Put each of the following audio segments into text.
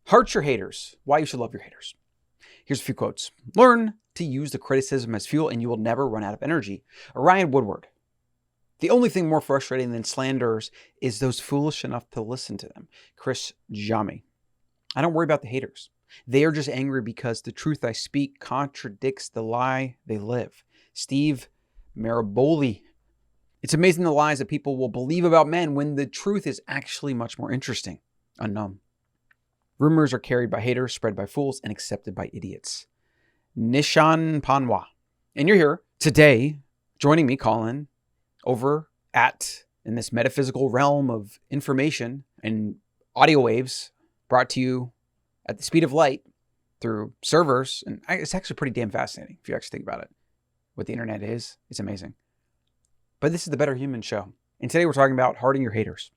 Heart your haters. Why you should love your haters. Here's a few quotes. Learn to use the criticism as fuel and you will never run out of energy. Ryan Woodward. The only thing more frustrating than slanders is those foolish enough to listen to them. Chris Jami. I don't worry about the haters. They are just angry because the truth I speak contradicts the lie they live. Steve Maraboli. It's amazing the lies that people will believe about men when the truth is actually much more interesting. Unknown. Rumors are carried by haters, spread by fools, and accepted by idiots. Nishan Panwa. And you're here today joining me, Colin, over in this metaphysical realm of information and audio waves brought to you at the speed of light through servers. And it's actually pretty damn fascinating if you actually think about it. What the internet is, it's amazing. But this is the Better Human Show. And today we're talking about hearting your haters.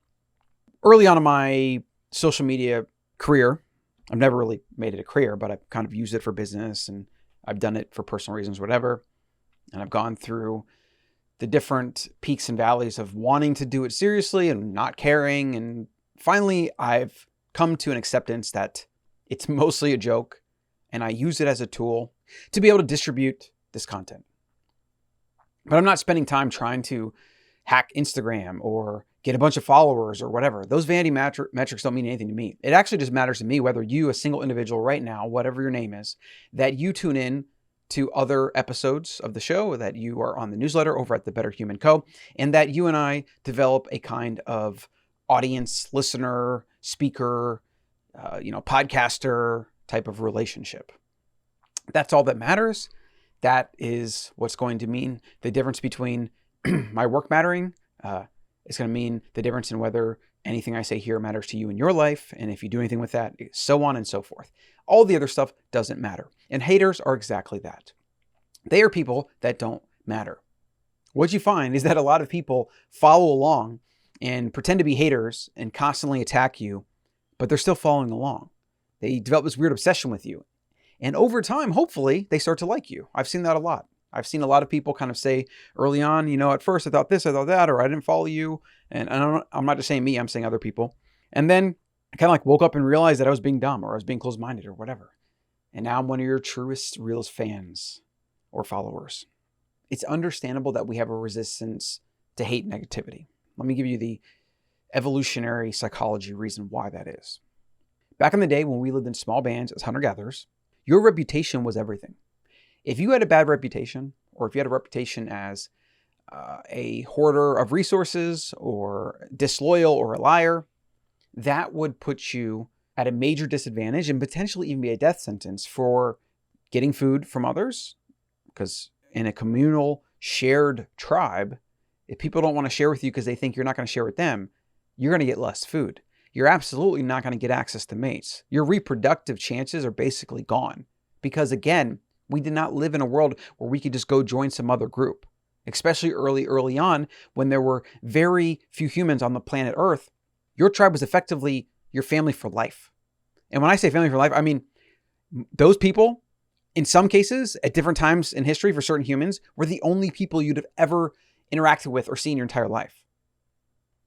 Early on in my social media career, I've never really made it a career, but I've kind of used it for business and I've done it for personal reasons, whatever. And I've gone through the different peaks and valleys of wanting to do it seriously and not caring. And finally, I've come to an acceptance that it's mostly a joke and I use it as a tool to be able to distribute this content. But I'm not spending time trying to hack Instagram or get a bunch of followers or whatever. Those vanity metrics don't mean anything to me. It actually just matters to me whether you, a single individual right now, whatever your name is, that you tune in to other episodes of the show, that you are on the newsletter over at the Better Human Co., and that you and I develop a kind of audience, listener, speaker, podcaster type of relationship. That's all that matters. That is what's going to mean the difference between my work mattering. It's going to mean the difference in whether anything I say here matters to you in your life, and if you do anything with that, so on and so forth. All the other stuff doesn't matter. And haters are exactly that. They are people that don't matter. What you find is that a lot of people follow along and pretend to be haters and constantly attack you, but they're still following along. They develop this weird obsession with you. And over time, hopefully, they start to like you. I've seen that a lot. I've seen a lot of people kind of say early on, at first I thought this, I thought that, or I didn't follow you. And I'm not just saying me, I'm saying other people. And then I kind of like woke up and realized that I was being dumb or I was being closed-minded or whatever. And now I'm one of your truest, realest fans or followers. It's understandable that we have a resistance to hate negativity. Let me give you the evolutionary psychology reason why that is. Back in the day when we lived in small bands as hunter-gatherers, your reputation was everything. If you had a bad reputation, or if you had a reputation as a hoarder of resources, or disloyal, or a liar, that would put you at a major disadvantage and potentially even be a death sentence for getting food from others. Because in a communal shared tribe, if people don't want to share with you because they think you're not going to share with them, you're going to get less food. You're absolutely not going to get access to mates. Your reproductive chances are basically gone. Because again, we did not live in a world where we could just go join some other group, especially early on when there were very few humans on the planet Earth. Your tribe was effectively your family for life. And when I say family for life, I mean, those people, in some cases, at different times in history for certain humans, were the only people you'd have ever interacted with or seen your entire life.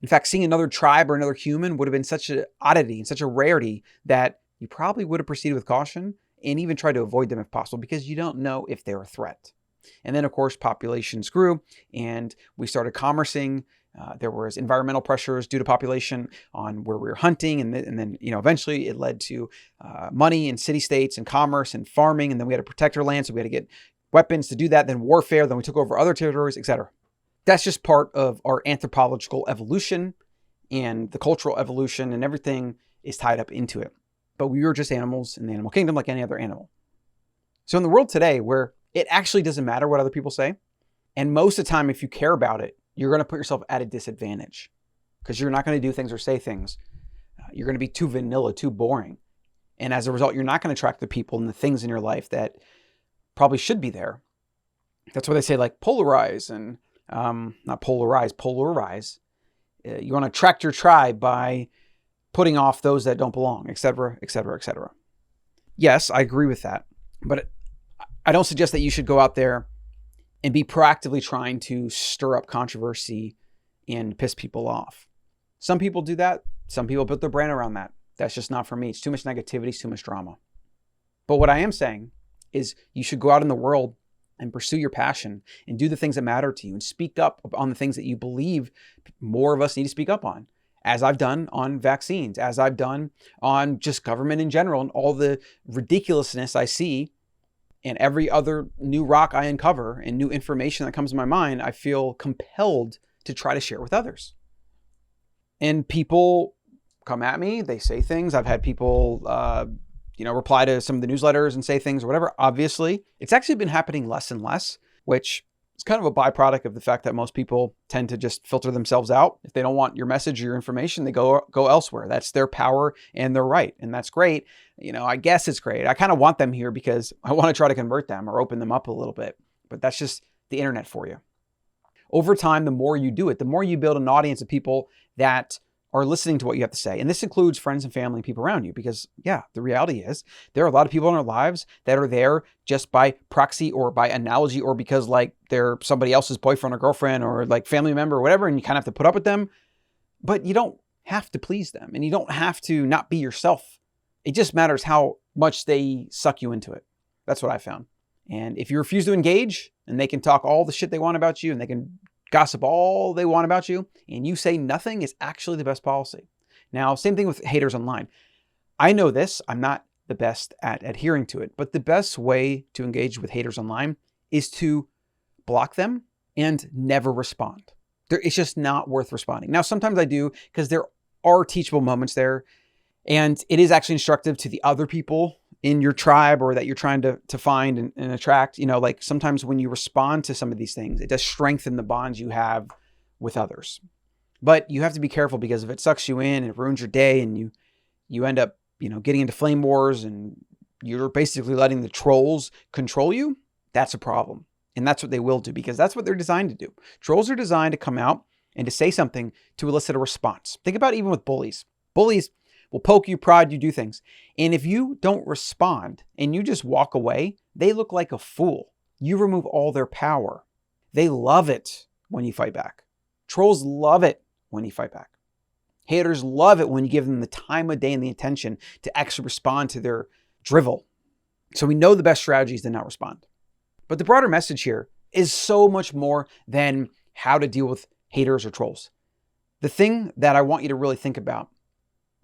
In fact, seeing another tribe or another human would have been such an oddity and such a rarity that you probably would have proceeded with caution and even try to avoid them if possible, because you don't know if they're a threat. And then, of course, populations grew and we started commercing. There was environmental pressures due to population on where we were hunting. And then eventually it led to money and city-states and commerce and farming. And then we had to protect our land. So we had to get weapons to do that. Then warfare. Then we took over other territories, etc. That's just part of our anthropological evolution, and the cultural evolution, and everything is tied up into it. But we were just animals in the animal kingdom like any other animal. So in the world today, where it actually doesn't matter what other people say, and most of the time, if you care about it, you're going to put yourself at a disadvantage because you're not going to do things or say things. You're going to be too vanilla, too boring. And as a result, you're not going to attract the people and the things in your life that probably should be there. That's why they say like polarize and not polarize. You want to attract your tribe by putting off those that don't belong, etc., etc., etc. Yes, I agree with that. But I don't suggest that you should go out there and be proactively trying to stir up controversy and piss people off. Some people do that. Some people build their brand around that. That's just not for me. It's too much negativity, it's too much drama. But what I am saying is you should go out in the world and pursue your passion and do the things that matter to you and speak up on the things that you believe more of us need to speak up on, as I've done on vaccines, as I've done on just government in general and all the ridiculousness I see, and every other new rock I uncover and new information that comes to my mind, I feel compelled to try to share with others. And people come at me, they say things. I've had people, reply to some of the newsletters and say things or whatever. Obviously, it's actually been happening less and less, which is kind of a byproduct of the fact that most people tend to just filter themselves out. If they don't want your message or your information, they go elsewhere. That's their power and their right. And that's great. I guess it's great. I kind of want them here because I want to try to convert them or open them up a little bit. But that's just the internet for you. Over time, the more you do it, the more you build an audience of people that are listening to what you have to say. And this includes friends and family and people around you, because the reality is there are a lot of people in our lives that are there just by proxy or by analogy or because like they're somebody else's boyfriend or girlfriend or like family member or whatever. And you kind of have to put up with them, but you don't have to please them and you don't have to not be yourself. It just matters how much they suck you into it. That's what I found. And if you refuse to engage and they can talk all the shit they want about you and they can gossip all they want about you and you say nothing, is actually the best policy. Now, same thing with haters online. I know this, I'm not the best at adhering to it, but the best way to engage with haters online is to block them and never respond. It's just not worth responding. Now, sometimes I do because there are teachable moments there and it is actually instructive to the other people in your tribe or that you're trying to find and attract. Like sometimes when you respond to some of these things, it does strengthen the bonds you have with others. But you have to be careful because if it sucks you in and it ruins your day and you end up, getting into flame wars and you're basically letting the trolls control you, that's a problem. And that's what they will do because that's what they're designed to do. Trolls are designed to come out and to say something to elicit a response. Think about it even with bullies. Bullies will poke you, prod you, do things. And if you don't respond and you just walk away, they look like a fool. You remove all their power. They love it when you fight back. Trolls love it when you fight back. Haters love it when you give them the time of day and the attention to actually respond to their drivel. So we know the best strategy is to not respond. But the broader message here is so much more than how to deal with haters or trolls. The thing that I want you to really think about,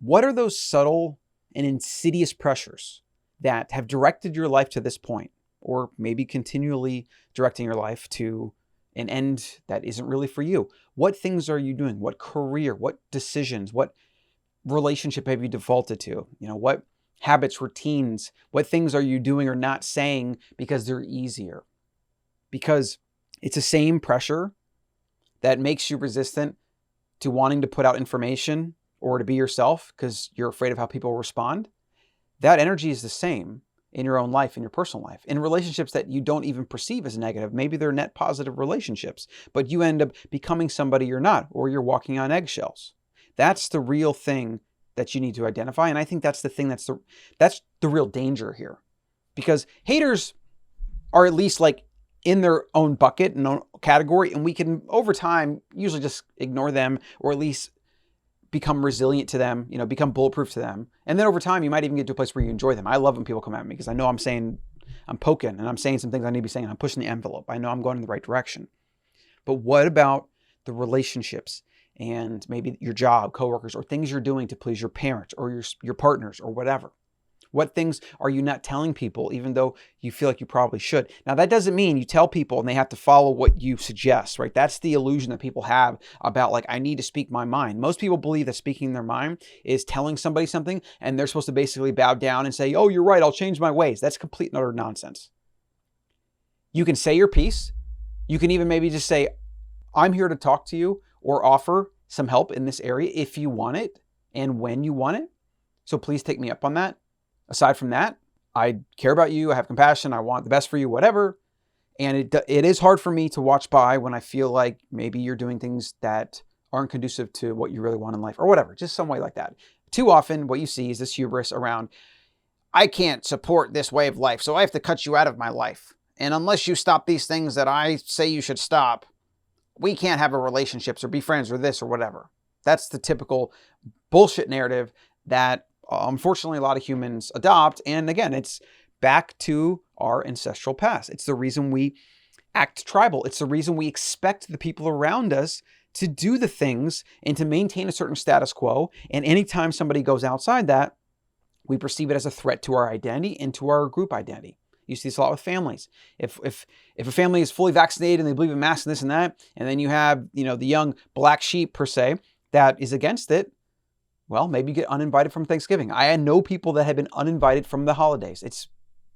what are those subtle and insidious pressures that have directed your life to this point, or maybe continually directing your life to an end that isn't really for you? What things are you doing? What career? What decisions? What relationship have you defaulted to? What habits, routines, what things are you doing or not saying because they're easier? Because it's the same pressure that makes you resistant to wanting to put out information or to be yourself because you're afraid of how people respond. That energy is the same in your own life, in your personal life, in relationships that you don't even perceive as negative. Maybe they're net positive relationships, but you end up becoming somebody you're not, or you're walking on eggshells. That's the real thing that you need to identify. And I think that's the thing that's the real danger here, because haters are at least like in their own bucket and own category. And we can over time usually just ignore them or at least become resilient to them, become bulletproof to them. And then over time, you might even get to a place where you enjoy them. I love when people come at me because I know I'm poking and I'm saying some things I need to be saying. I'm pushing the envelope. I know I'm going in the right direction. But what about the relationships and maybe your job, coworkers, or things you're doing to please your parents or your partners or whatever? What things are you not telling people, even though you feel like you probably should? Now, that doesn't mean you tell people and they have to follow what you suggest, right? That's the illusion that people have about I need to speak my mind. Most people believe that speaking their mind is telling somebody something and they're supposed to basically bow down and say, oh, you're right, I'll change my ways. That's complete and utter nonsense. You can say your piece. You can even maybe just say, I'm here to talk to you or offer some help in this area if you want it and when you want it. So please take me up on that. Aside from that, I care about you. I have compassion. I want the best for you, whatever. And it is hard for me to watch by when I feel like maybe you're doing things that aren't conducive to what you really want in life or whatever, just some way like that. Too often what you see is this hubris around, I can't support this way of life, so I have to cut you out of my life. And unless you stop these things that I say you should stop, we can't have a relationships or be friends or this or whatever. That's the typical bullshit narrative that unfortunately a lot of humans adopt. And again, it's back to our ancestral past. It's the reason we act tribal. It's the reason we expect the people around us to do the things and to maintain a certain status quo. And anytime somebody goes outside that, we perceive it as a threat to our identity and to our group identity. You see this a lot with families. If a family is fully vaccinated and they believe in masks and this and that, and then you have, the young black sheep per se that is against it, well, maybe you get uninvited from Thanksgiving. I know people that have been uninvited from the holidays. It's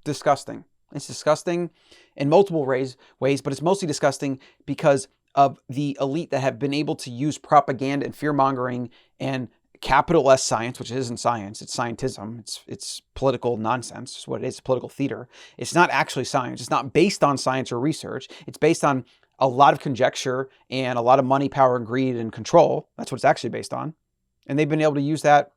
disgusting. It's disgusting in multiple ways, but it's mostly disgusting because of the elite that have been able to use propaganda and fear-mongering and capital S science, which isn't science, it's scientism, it's political nonsense, it's what it is, political theater. It's not actually science. It's not based on science or research. It's based on a lot of conjecture and a lot of money, power, and greed and control. That's what it's actually based on. And they've been able to use that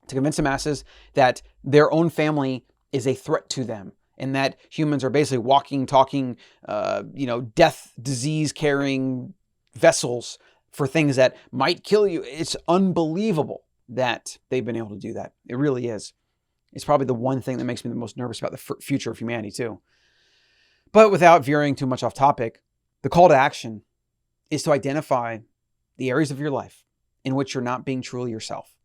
to convince the masses that their own family is a threat to them and that humans are basically walking, talking, death, disease-carrying vessels for things that might kill you. It's unbelievable that they've been able to do that. It really is. It's probably the one thing that makes me the most nervous about the future of humanity too. But without veering too much off topic, the call to action is to identify the areas of your life in which you're not being truly yourself.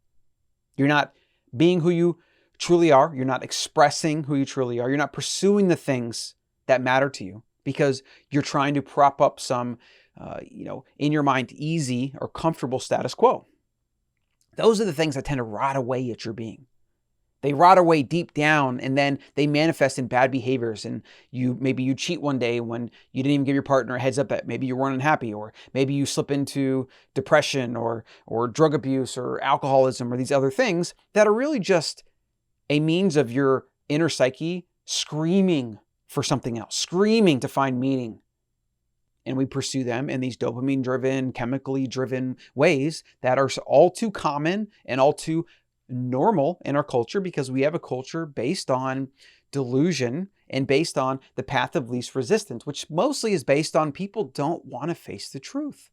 You're not being who you truly are. You're not expressing who you truly are. You're not pursuing the things that matter to you because you're trying to prop up some in your mind, easy or comfortable status quo. Those are the things that tend to rot away at your being. They rot away deep down and then they manifest in bad behaviors. And maybe you cheat one day when you didn't even give your partner a heads up that maybe you weren't unhappy, or maybe you slip into depression or drug abuse or alcoholism or these other things that are really just a means of your inner psyche screaming for something else, screaming to find meaning. And we pursue them in these dopamine-driven, chemically-driven ways that are all too common and all too normal in our culture because we have a culture based on delusion and based on the path of least resistance, which mostly is based on people don't want to face the truth.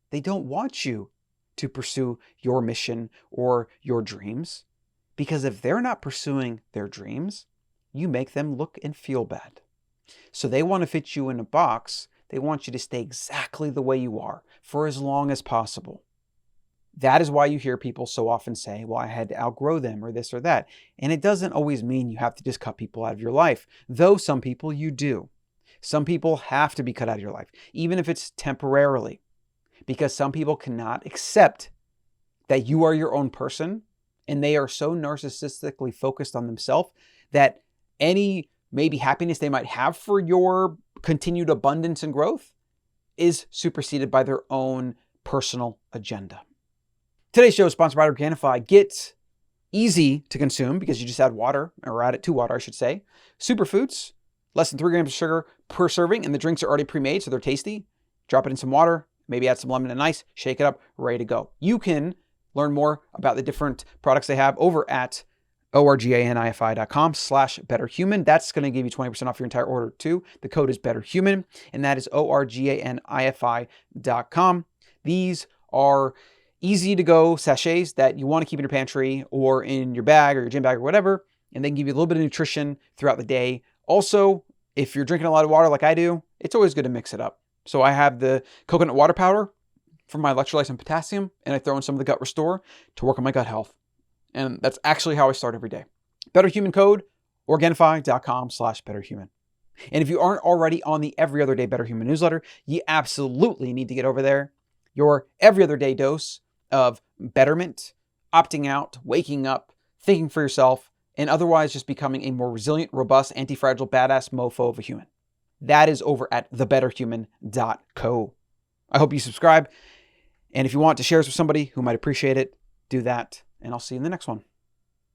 They don't want you to pursue your mission or your dreams because if they're not pursuing their dreams, you make them look and feel bad. So they want to fit you in a box. They want you to stay exactly the way you are for as long as possible. That is why you hear people so often say, well, I had to outgrow them or this or that. And it doesn't always mean you have to just cut people out of your life, though some people you do. Some people have to be cut out of your life, even if it's temporarily, because some people cannot accept that you are your own person and they are so narcissistically focused on themselves that any maybe happiness they might have for your continued abundance and growth is superseded by their own personal agenda. Today's show is sponsored by Organifi. Get easy to consume because you just add water, or add it to water, I should say. Superfoods, less than 3 grams of sugar per serving, and the drinks are already pre-made, so they're tasty. Drop it in some water, maybe add some lemon and ice, shake it up, ready to go. You can learn more about the different products they have over at organifi.com/betterhuman. That's going to give you 20% off your entire order too. The code is betterhuman, and that is organifi.com. These are easy to go sachets that you want to keep in your pantry or in your bag or your gym bag or whatever, and they can give you a little bit of nutrition throughout the day. Also, if you're drinking a lot of water like I do, it's always good to mix it up. So I have the coconut water powder for my electrolytes and potassium, and I throw in some of the Gut Restore to work on my gut health. And that's actually how I start every day. Betterhuman code, Organifi.com/betterhuman. And if you aren't already on the Every Other Day Better Human newsletter, you absolutely need to get over there. Your every other day dose of betterment, opting out, waking up, thinking for yourself, and otherwise just becoming a more resilient, robust, anti-fragile, badass mofo of a human. That is over at thebetterhuman.co. I hope you subscribe. And if you want to share this with somebody who might appreciate it, do that. And I'll see you in the next one.